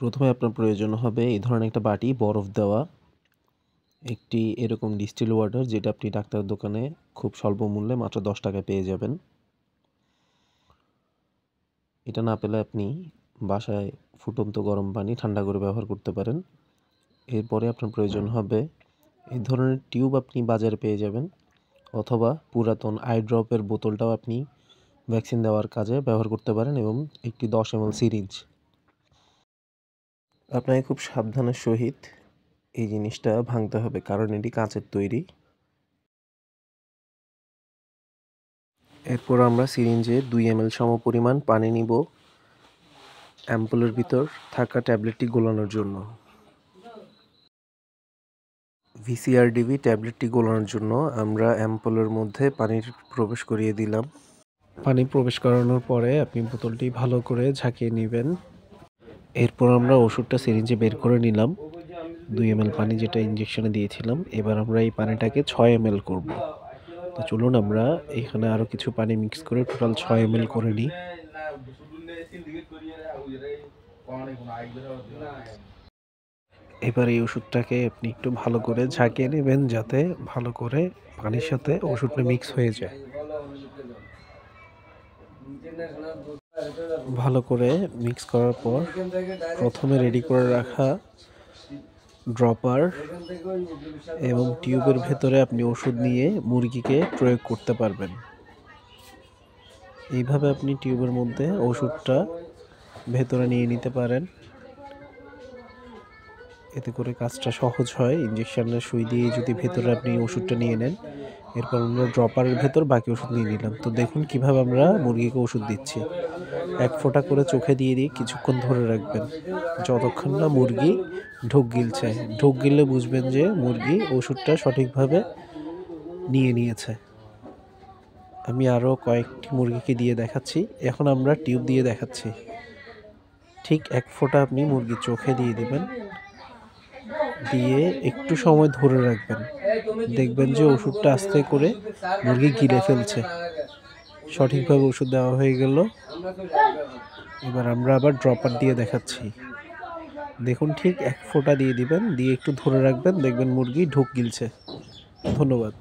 প্রথমে আপনার প্রয়োজন হবে এই ধরনের একটা বাটি, বরফ দেওয়া একটি এরকম ডিস্টিল ওয়াটার, যেটা আপনি ডাক্তারের দোকানে খুব স্বল্প মূল্যে মাত্র 10 টাকায় পেয়ে যাবেন। এটা না পেলে আপনি বাসায় ফুটন্ত গরম পানি ঠান্ডা করে ব্যবহার করতে পারেন। এরপরে আপনার প্রয়োজন হবে এই ধরনের টিউব, আপনি বাজারে পেয়ে যাবেন, অথবা পুরাতন আই ড্রপের বোতলটাও আপনি ভ্যাকসিন দেওয়ার কাজে ব্যবহার করতে পারেন, এবং একটি 10 ml সিরিঞ্জ। আপনাকে খুব সাবধানের সহিত এই জিনিসটা ভাঙতে হবে, কারণ এটি কাঁচের তৈরি। এরপর আমরা সিরিঞ্জে 2 ml সমপরিমাণ পানি নিব অ্যাম্পুলের ভিতর থাকা ট্যাবলেটটি গোলানোর জন্য। ভিসিআরডিবি ট্যাবলেটটি গোলানোর জন্য আমরা অ্যাম্পুলের মধ্যে পানির প্রবেশ করিয়ে দিলাম। পানি প্রবেশ করানোর পরে আপনি বোতলটি ভালো করে ঝাঁকিয়ে নেবেন। এরপর আমরা ওষুধটা সিরিঞ্জে বের করে নিলাম, 2 ml পানি যেটা ইঞ্জেকশনে দিয়েছিলাম। এবার আমরা এই পানিটাকে 6 ml করব। তো চলুন আমরা এখানে আরও কিছু পানি মিক্স করে টোটাল 6 ml করে নিই। এবার এই ওষুধটাকে আপনি একটু ভালো করে ঝাঁকিয়ে নেবেন, যাতে ভালো করে পানির সাথে ওষুধটা মিক্স হয়ে যায়। ভালো করে মিক্স করার পর প্রথমে রেডি করে রাখা ড্রপার এবং টিউবের ভেতরে আপনি ওষুধ নিয়ে মুরগিকে প্রয়োগ করতে পারবেন। এইভাবে আপনি টিউবের মধ্যে ওষুধটা ভেতরে নিয়ে নিতে পারেন, এতে করে কাজটা সহজ হয়। ইঞ্জেকশনের সুই দিয়ে যদি ভেতরে আপনি ওষুধটা নিয়ে নেন, এরপর আমরা ড্রপারের ভেতর বাকি ওষুধ নিয়ে নিলাম। তো দেখুন কিভাবে আমরা মুরগিকে ওষুধ দিচ্ছি। 1 ফোঁটা করে চোখে দিয়ে কিছুক্ষণ ধরে রাখবেন, যতক্ষণ না মুরগি ঢোক গিলছে। ঢোক গিললে বুঝবেন যে মুরগি ওষুধটা সঠিকভাবে নিয়ে নিয়েছে। আমি আরও কয়েকটি মুরগিকে দিয়ে দেখাচ্ছি। এখন আমরা টিউব দিয়ে দেখাচ্ছি। ঠিক 1 ফোঁটা আপনি মুরগির চোখে দিয়ে দিবেন, দিয়ে একটু সময় ধরে রাখবেন। দেখবেন যে ওষুধটা আস্তে করে মুরগি গিলে ফেলছে। সঠিকভাবে ওষুধ দেওয়া হয়ে গেল। এবার আমরা আবার ড্রপার দিয়ে দেখাচ্ছি। দেখুন ঠিক 1 ফোঁটা দিয়ে দিবেন, দিয়ে একটু ধরে রাখবেন, দেখবেন মুরগি ঢোক গিলছে। ধন্যবাদ।